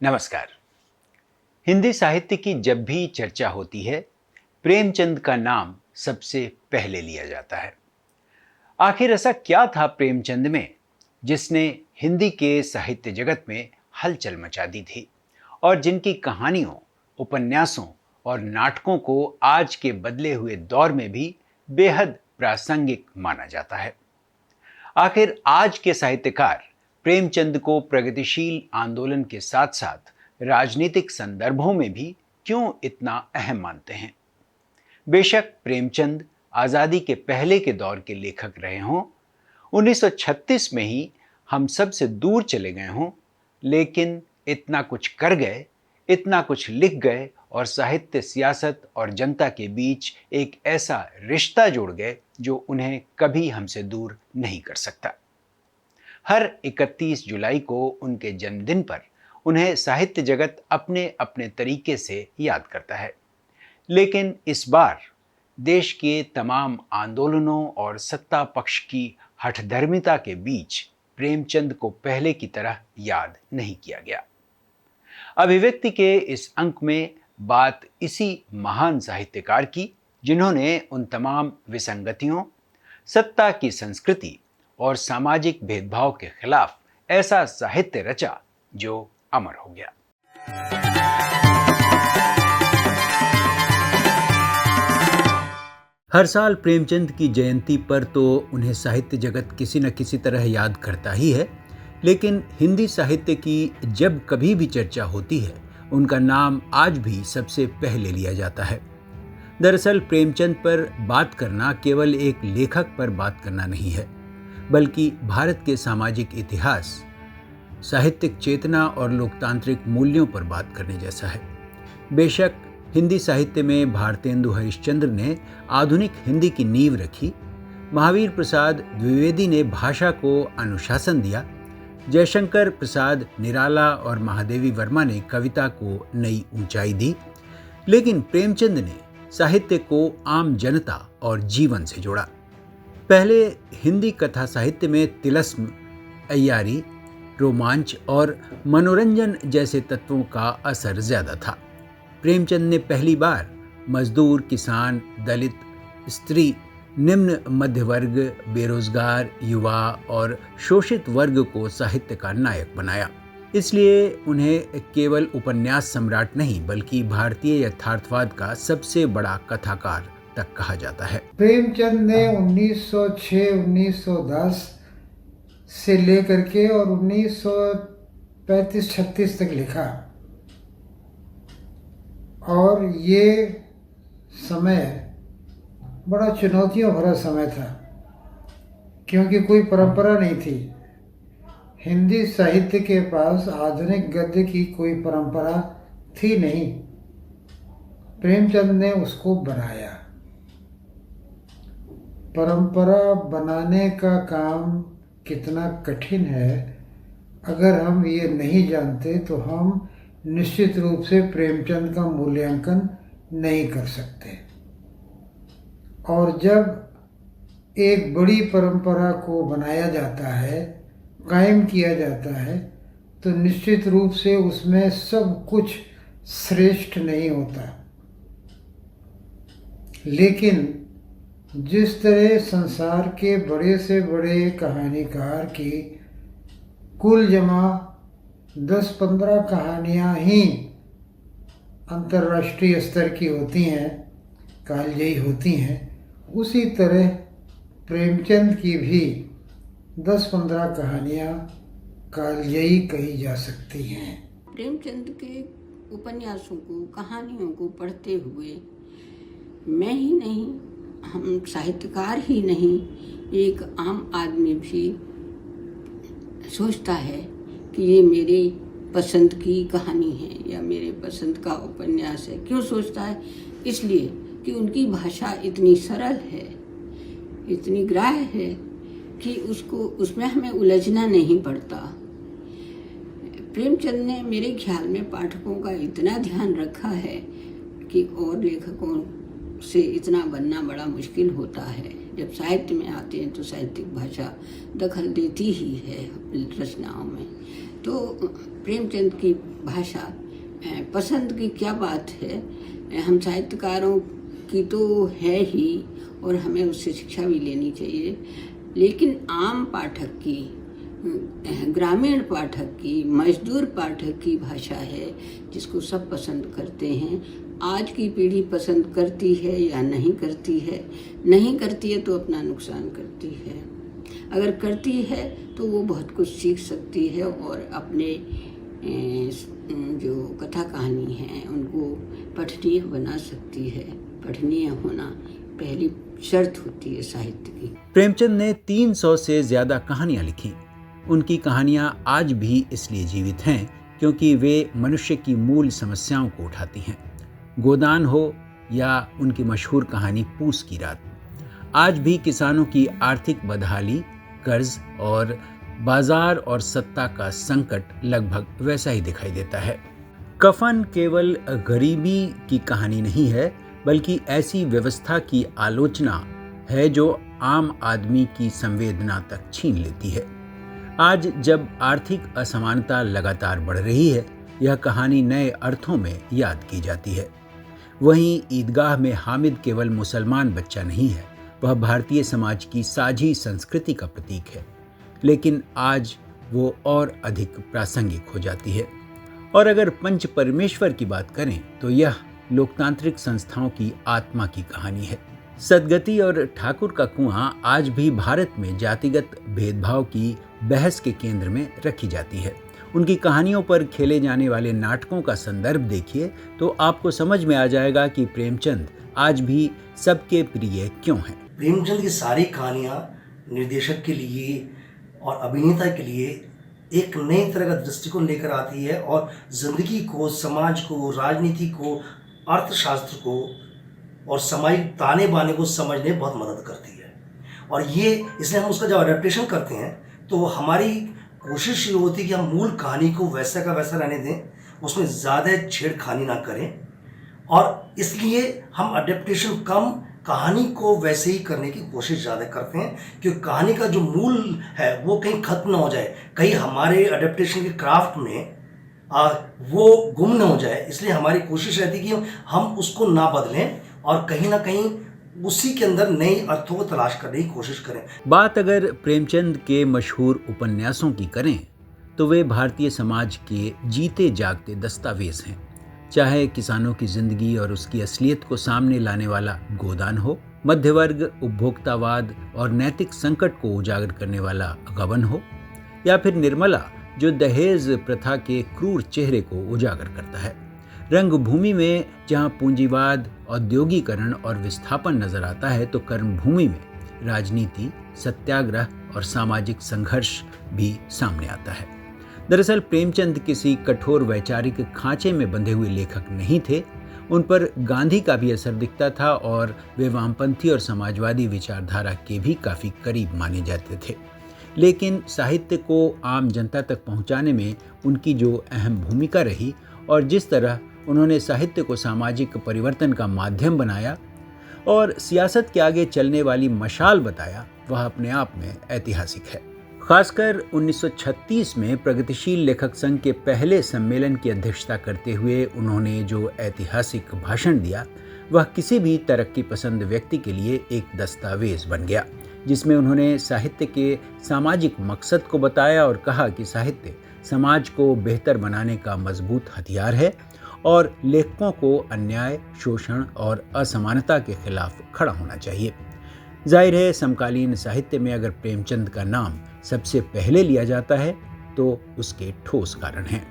नमस्कार। हिंदी साहित्य की जब भी चर्चा होती है, प्रेमचंद का नाम सबसे पहले लिया जाता है। आखिर ऐसा क्या था प्रेमचंद में जिसने हिंदी के साहित्य जगत में हलचल मचा दी थी और जिनकी कहानियों, उपन्यासों और नाटकों को आज के बदले हुए दौर में भी बेहद प्रासंगिक माना जाता है। आखिर आज के साहित्यकार प्रेमचंद को प्रगतिशील आंदोलन के साथ साथ राजनीतिक संदर्भों में भी क्यों इतना अहम मानते हैं? बेशक प्रेमचंद आज़ादी के पहले के दौर के लेखक रहे हों, 1936 में ही हम सबसे दूर चले गए हों, लेकिन इतना कुछ कर गए, इतना कुछ लिख गए और साहित्य, सियासत और जनता के बीच एक ऐसा रिश्ता जोड़ गए जो उन्हें कभी हमसे दूर नहीं कर सकता। हर 31 जुलाई को उनके जन्मदिन पर उन्हें साहित्य जगत अपने अपने तरीके से याद करता है, लेकिन इस बार देश के तमाम आंदोलनों और सत्ता पक्ष की हठधर्मिता के बीच प्रेमचंद को पहले की तरह याद नहीं किया गया। अभिव्यक्ति के इस अंक में बात इसी महान साहित्यकार की जिन्होंने उन तमाम विसंगतियों, सत्ता की संस्कृति और सामाजिक भेदभाव के खिलाफ ऐसा साहित्य रचा जो अमर हो गया। हर साल प्रेमचंद की जयंती पर तो उन्हें साहित्य जगत किसी न किसी तरह याद करता ही है, लेकिन हिंदी साहित्य की जब कभी भी चर्चा होती है, उनका नाम आज भी सबसे पहले लिया जाता है। दरअसल प्रेमचंद पर बात करना केवल एक लेखक पर बात करना नहीं है, बल्कि भारत के सामाजिक इतिहास, साहित्यिक चेतना और लोकतांत्रिक मूल्यों पर बात करने जैसा है। बेशक हिंदी साहित्य में भारतेंदु हरिश्चंद्र ने आधुनिक हिंदी की नींव रखी, महावीर प्रसाद द्विवेदी ने भाषा को अनुशासन दिया, जयशंकर प्रसाद निराला और महादेवी वर्मा ने कविता को नई ऊंचाई दी, लेकिन प्रेमचंद ने साहित्य को आम जनता और जीवन से जोड़ा। पहले हिंदी कथा साहित्य में तिलस्म, अय्यारी, रोमांच और मनोरंजन जैसे तत्वों का असर ज्यादा था। प्रेमचंद ने पहली बार मजदूर, किसान, दलित, स्त्री, निम्न मध्य वर्ग, बेरोजगार, युवा और शोषित वर्ग को साहित्य का नायक बनाया। इसलिए उन्हें केवल उपन्यास सम्राट नहीं बल्कि भारतीय यथार्थवाद का सबसे बड़ा कथाकार तक कहा जाता है। प्रेमचंद ने 1906-1910 से लेकर के और 1935-36 तक लिखा, और ये समय बड़ा चुनौतियों भरा समय था, क्योंकि कोई परंपरा नहीं थी। हिंदी साहित्य के पास आधुनिक गद्य की कोई परंपरा थी नहीं। प्रेमचंद ने उसको बनाया। परंपरा बनाने का काम कितना कठिन है, अगर हम ये नहीं जानते तो हम निश्चित रूप से प्रेमचंद का मूल्यांकन नहीं कर सकते। और जब एक बड़ी परंपरा को बनाया जाता है, कायम किया जाता है, तो निश्चित रूप से उसमें सब कुछ श्रेष्ठ नहीं होता। लेकिन जिस तरह संसार के बड़े से बड़े कहानीकार की कुल जमा 10-15 कहानियाँ ही अंतर्राष्ट्रीय स्तर की होती हैं, कालजयी होती हैं, उसी तरह प्रेमचंद की भी 10-15 कहानियाँ कालजयी कही जा सकती हैं। प्रेमचंद के उपन्यासों को, कहानियों को पढ़ते हुए मैं ही नहीं, हम साहित्यकार ही नहीं, एक आम आदमी भी सोचता है कि ये मेरे पसंद की कहानी है या मेरे पसंद का उपन्यास है। क्यों सोचता है? इसलिए कि उनकी भाषा इतनी सरल है, इतनी ग्राह्य है कि उसमें हमें उलझना नहीं पड़ता। प्रेमचंद ने मेरे ख्याल में पाठकों का इतना ध्यान रखा है कि और लेखकों से इतना बनना बड़ा मुश्किल होता है। जब साहित्य में आते हैं तो साहित्यिक भाषा दखल देती ही है अपनी रचनाओं में। तो प्रेमचंद की भाषा पसंद की क्या बात है, हम साहित्यकारों की तो है ही और हमें उससे शिक्षा भी लेनी चाहिए, लेकिन आम पाठक की, ग्रामीण पाठक की, मजदूर पाठक की भाषा है जिसको सब पसंद करते हैं। आज की पीढ़ी पसंद करती है या नहीं करती है, नहीं करती है तो अपना नुकसान करती है, अगर करती है तो वो बहुत कुछ सीख सकती है और अपने जो कथा कहानी है उनको पठनीय बना सकती है। पठनीय होना पहली शर्त होती है साहित्य की। प्रेमचंद ने 300 से ज़्यादा कहानियाँ लिखी। उनकी कहानियाँ आज भी इसलिए जीवित हैं क्योंकि वे मनुष्य की मूल समस्याओं को उठाती हैं। गोदान हो या उनकी मशहूर कहानी पूस की रात, आज भी किसानों की आर्थिक बदहाली, कर्ज और बाजार और सत्ता का संकट लगभग वैसा ही दिखाई देता है। कफन केवल गरीबी की कहानी नहीं है, बल्कि ऐसी व्यवस्था की आलोचना है जो आम आदमी की संवेदना तक छीन लेती है। आज जब आर्थिक असमानता लगातार बढ़ रही है, यह कहानी नए अर्थों में याद की जाती है। वहीं ईदगाह में हामिद केवल मुसलमान बच्चा नहीं है, वह भारतीय समाज की साझी संस्कृति का प्रतीक है, लेकिन आज वो और अधिक प्रासंगिक हो जाती है। और अगर पंच परमेश्वर की बात करें तो यह लोकतांत्रिक संस्थाओं की आत्मा की कहानी है। सदगति और ठाकुर का कुआं आज भी भारत में जातिगत भेदभाव की बहस के केंद्र में रखी जाती है। उनकी कहानियों पर खेले जाने वाले नाटकों का संदर्भ देखिए तो आपको समझ में आ जाएगा कि प्रेमचंद आज भी सबके प्रिय क्यों हैं। प्रेमचंद की सारी कहानियाँ निर्देशक के लिए और अभिनेता के लिए एक नई तरह का दृष्टिकोण लेकर आती है और जिंदगी को, समाज को, राजनीति को, अर्थशास्त्र को और सामाजिक ताने बाने को समझने में बहुत मदद करती है। और ये इसलिए हम उसका जब अडेप्टेशन करते हैं तो हमारी कोशिश ये होती है कि हम मूल कहानी को वैसा का वैसा रहने दें, उसमें ज़्यादा छेड़खानी ना करें, और इसलिए हम अडेप्टेशन कम, कहानी को वैसे ही करने की कोशिश ज़्यादा करते हैं, क्योंकि कहानी का जो मूल है वो कहीं ख़त्म ना हो जाए, कहीं हमारे अडेप्टेशन के क्राफ्ट में वो गुम ना हो जाए। इसलिए हमारी कोशिश रहती है कि हम उसको ना बदलें और कहीं ना कहीं उसी के अंदर नए अर्थों को तलाश करने की कोशिश करें। बात अगर प्रेमचंद के मशहूर उपन्यासों की करें तो वे भारतीय समाज के जीते जागते दस्तावेज हैं। चाहे किसानों की जिंदगी और उसकी असलियत को सामने लाने वाला गोदान हो, मध्यवर्ग, उपभोक्तावाद और नैतिक संकट को उजागर करने वाला गबन हो, या फिर निर्मला जो दहेज प्रथा के क्रूर चेहरे को उजागर करता है। रंगभूमि में जहां पूंजीवाद, औद्योगिकरण और विस्थापन नजर आता है तो कर्मभूमि में राजनीति, सत्याग्रह और सामाजिक संघर्ष भी सामने आता है। दरअसल प्रेमचंद किसी कठोर वैचारिक खांचे में बंधे हुए लेखक नहीं थे। उन पर गांधी का भी असर दिखता था और वे वामपंथी और समाजवादी विचारधारा के भी काफ़ी करीब माने जाते थे। लेकिन साहित्य को आम जनता तक पहुंचाने में उनकी जो अहम भूमिका रही और जिस तरह उन्होंने साहित्य को सामाजिक परिवर्तन का माध्यम बनाया और सियासत के आगे चलने वाली मशाल बताया, वह अपने आप में ऐतिहासिक है। खासकर 1936 में प्रगतिशील लेखक संघ के पहले सम्मेलन की अध्यक्षता करते हुए उन्होंने जो ऐतिहासिक भाषण दिया, वह किसी भी तरक्की पसंद व्यक्ति के लिए एक दस्तावेज बन गया, जिसमें उन्होंने साहित्य के सामाजिक मकसद को बताया और कहा कि साहित्य समाज को बेहतर बनाने का मजबूत हथियार है और लेखकों को अन्याय, शोषण और असमानता के खिलाफ खड़ा होना चाहिए। जाहिर है, समकालीन साहित्य में अगर प्रेमचंद का नाम सबसे पहले लिया जाता है तो उसके ठोस कारण हैं,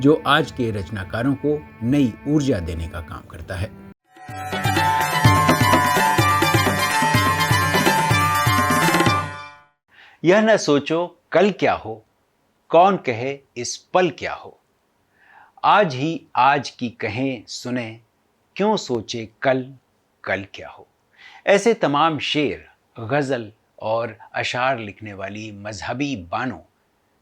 जो आज के रचनाकारों को नई ऊर्जा देने का काम करता है। यह न सोचो कल क्या हो, कौन कहे इस पल क्या हो, आज ही आज की कहें सुने, क्यों सोचे कल कल क्या हो। ऐसे तमाम शेर, गज़ल और अशार लिखने वाली मजहबी बानों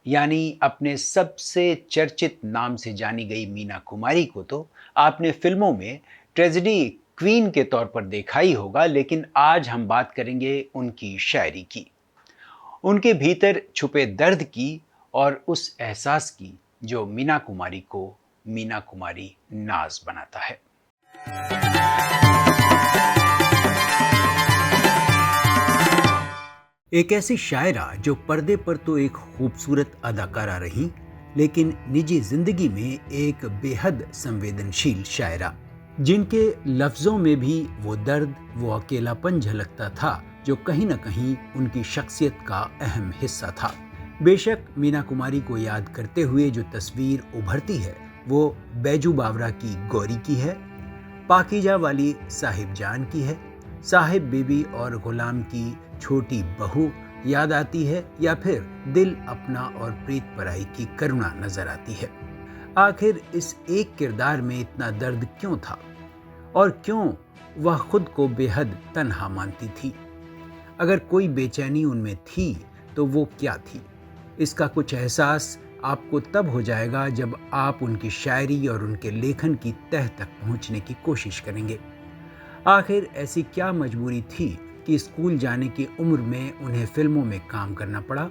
यानी अपने सबसे चर्चित नाम से जानी गई मीना कुमारी को तो आपने फिल्मों में ट्रेजेडी क्वीन के तौर पर देखा ही होगा, लेकिन आज हम बात करेंगे उनकी शायरी की, उनके भीतर छुपे दर्द की और उस एहसास की जो मीना कुमारी को मीना कुमारी नाज बनाता है। एक ऐसी शायरा जो पर्दे पर तो एक खूबसूरत अदाकारा रही, लेकिन निजी जिंदगी में एक बेहद संवेदनशील शायरा, जिनके लफ्जों में भी वो दर्द, वो अकेलापन झलकता था जो कहीं न कहीं उनकी शख्सियत का अहम हिस्सा था। बेशक मीना कुमारी को याद करते हुए जो तस्वीर उभरती है वो बैजू बावरा की गौरी की है, पाकीजा वाली साहिब जान की है, साहिब बीबी और गुलाम की छोटी बहू याद आती है, या फिर दिल अपना और प्रीत पराई की करुणा नजर आती है। आखिर इस एक किरदार में इतना दर्द क्यों था और क्यों वह खुद को बेहद तन्हा मानती थी? अगर कोई बेचैनी उनमें थी तो वो क्या थी? इसका कुछ एहसास आपको तब हो जाएगा जब आप उनकी शायरी और उनके लेखन की तह तक पहुंचने की कोशिश करेंगे। आखिर ऐसी क्या मजबूरी थी कि स्कूल जाने की उम्र में उन्हें फिल्मों में काम करना पड़ा?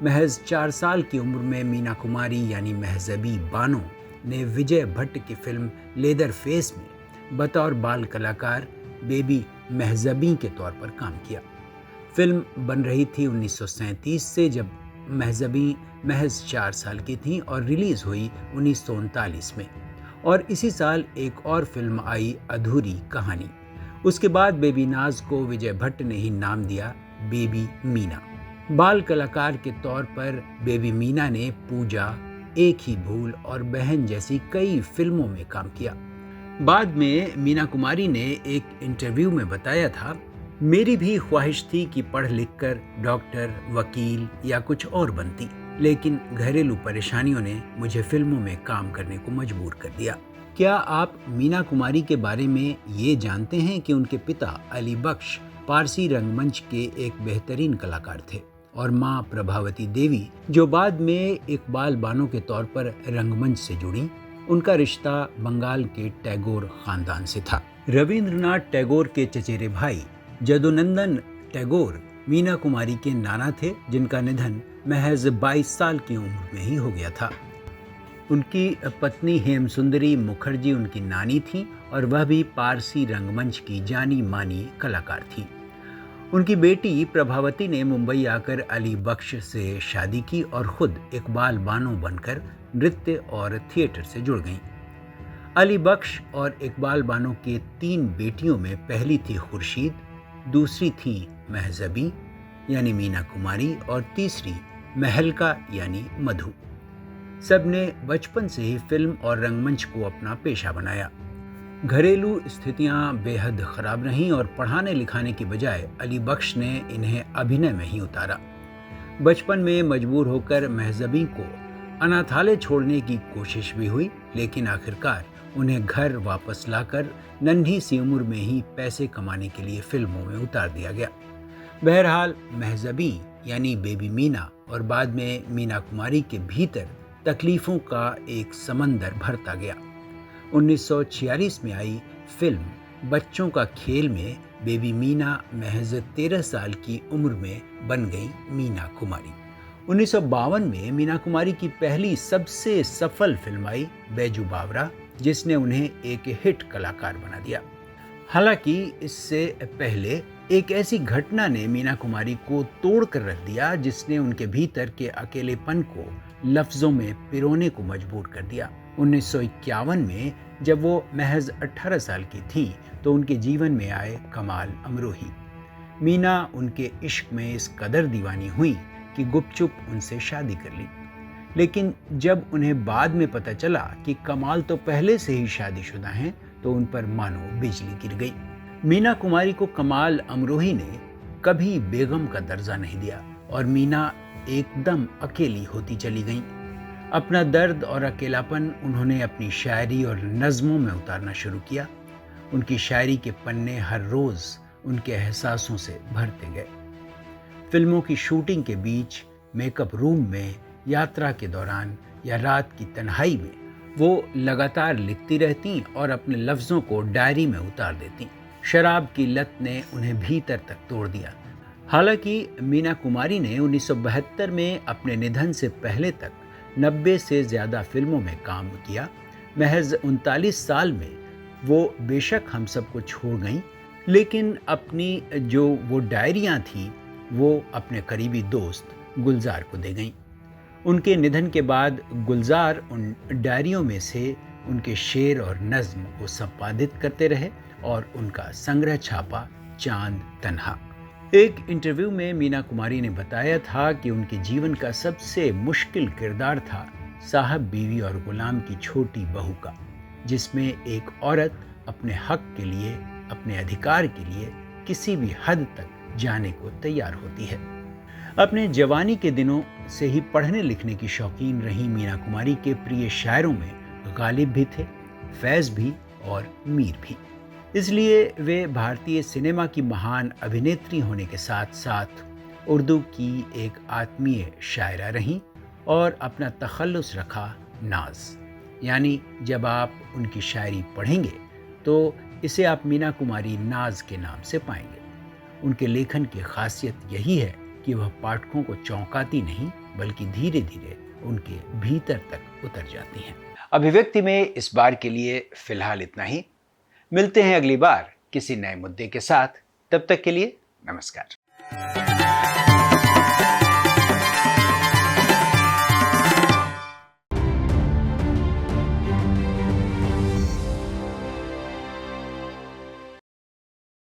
महज 4 साल की उम्र में मीना कुमारी यानी महजबी बानो ने विजय भट्ट की फिल्म लेदर फेस में बतौर बाल कलाकार बेबी महजबी के तौर पर काम किया। फिल्म बन रही थी 1937 से, जब महजबी महज 4 साल की थी, और रिलीज हुई 1939 में। और इसी साल एक और फिल्म आई, अधूरी कहानी। उसके बाद बेबी नाज को विजय भट्ट ने ही नाम दिया बेबी मीना। बाल कलाकार के तौर पर बेबी मीना ने पूजा, एक ही भूल और बहन जैसी कई फिल्मों में काम किया। बाद में मीना कुमारी ने एक इंटरव्यू में बताया था, मेरी भी ख्वाहिश थी कि पढ़ लिख कर डॉक्टर, वकील या कुछ और बनती, लेकिन घरेलू परेशानियों ने मुझे फिल्मों में काम करने को मजबूर कर दिया। क्या आप मीना कुमारी के बारे में ये जानते हैं कि उनके पिता अली बख्श पारसी रंगमंच के एक बेहतरीन कलाकार थे, और माँ प्रभावती देवी जो बाद में इकबाल बानो के तौर पर रंगमंच से जुड़ी, उनका रिश्ता बंगाल के टैगोर खानदान से था। रविंद्रनाथ टैगोर के चचेरे भाई जदुनंदन टैगोर मीना कुमारी के नाना थे, जिनका निधन महज 22 साल की उम्र में ही हो गया था। उनकी पत्नी हेमसुंदरी मुखर्जी उनकी नानी थी, और वह भी पारसी रंगमंच की जानी मानी कलाकार थी। उनकी बेटी प्रभावती ने मुंबई आकर अली बख्श से शादी की और खुद इकबाल बानो बनकर नृत्य और थिएटर से जुड़ गईं। अली बख्श और इकबाल बानो के 3 बेटियों में पहली थी खुर्शीद, दूसरी थी महजबी यानी मीना कुमारी, और तीसरी महलका यानी मधु। सबने बचपन से ही फिल्म और रंगमंच को अपना पेशा बनाया। घरेलू स्थितियां बेहद खराब रहीं और पढ़ाने लिखाने की बजाय अली बख्श ने इन्हें अभिनय में ही उतारा। बचपन में मजबूर होकर महजबी को अनाथालय छोड़ने की कोशिश भी हुई, लेकिन आखिरकार उन्हें घर वापस लाकर नन्ही सी उम्र में ही पैसे कमाने के लिए फिल्मों में उतार दिया गया। बहरहाल महजबी यानी बेबी मीना और बाद में मीना कुमारी के भीतर तकलीफों का एक समंदर भरता गया। 1946 में आई फिल्म बच्चों का खेल में बेबी मीना महज 13 साल की उम्र में बन गई मीना कुमारी। 1952 में मीना कुमारी की पहली सबसे सफल फिल्म आई बैजू बावरा, जिसने उन्हें एक हिट कलाकार बना दिया। हालांकि इससे पहले एक ऐसी घटना ने मीना कुमारी को तोड़ कर रख दिया, जिसने उनके भीतर के अकेलेपन को लफ्जों में पिरोने को मजबूर कर दिया। 1951 में जब वो महज 18 साल की थी तो उनके जीवन में आए कमाल अमरोही। मीना उनके इश्क में इस कदर दीवानी हुई कि गुपचुप उनसे शादी कर ली, लेकिन जब उन्हें बाद में पता चला कि कमाल तो पहले से ही शादीशुदा हैं तो उन पर मानो बिजली गिर गई। मीना कुमारी को कमाल अमरोही ने कभी बेगम का दर्जा नहीं दिया और मीना एकदम अकेली होती चली गईं। अपना दर्द और अकेलापन उन्होंने अपनी शायरी और नज़मों में उतारना शुरू किया। उनकी शायरी के पन्ने हर रोज़ उनके एहसासों से भरते गए। फिल्मों की शूटिंग के बीच, मेकअप रूम में, यात्रा के दौरान या रात की तन्हाई में वो लगातार लिखती रहती और अपने लफ्ज़ों को डायरी में उतार देती। शराब की लत ने उन्हें भीतर तक तोड़ दिया। हालांकि मीना कुमारी ने 1972 में अपने निधन से पहले तक 90 से ज़्यादा फिल्मों में काम किया। महज 39 साल में वो बेशक हम सबको छोड़ गईं, लेकिन अपनी जो वो डायरियाँ थीं वो अपने करीबी दोस्त गुलजार को दे गईं। उनके निधन के बाद गुलजार उन डायरियों में से उनके शेर और नज़्म को संपादित करते रहे और उनका संग्रह छापा चांद तन्हा। एक इंटरव्यू में मीना कुमारी ने बताया था कि उनके जीवन का सबसे मुश्किल किरदार था साहब बीवी और गुलाम की छोटी बहू का, जिसमें एक औरत अपने हक के लिए, अपने अधिकार के लिए किसी भी हद तक जाने को तैयार होती है। अपने जवानी के दिनों से ही पढ़ने लिखने की शौकीन रही मीना कुमारी के प्रिय शायरों में गालिब भी थे, फैज़ भी और मीर भी। इसलिए वे भारतीय सिनेमा की महान अभिनेत्री होने के साथ साथ उर्दू की एक आत्मीय शायरा रहीं और अपना तखल्लुस रखा नाज। यानी जब आप उनकी शायरी पढ़ेंगे तो इसे आप मीना कुमारी नाज के नाम से पाएंगे। उनके लेखन की खासियत यही है कि वह पाठकों को चौंकाती नहीं बल्कि धीरे धीरे उनके भीतर तक उतर जाती हैं। अभिव्यक्ति में इस बार के लिए फिलहाल इतना ही। मिलते हैं अगली बार किसी नए मुद्दे के साथ। तब तक के लिए नमस्कार।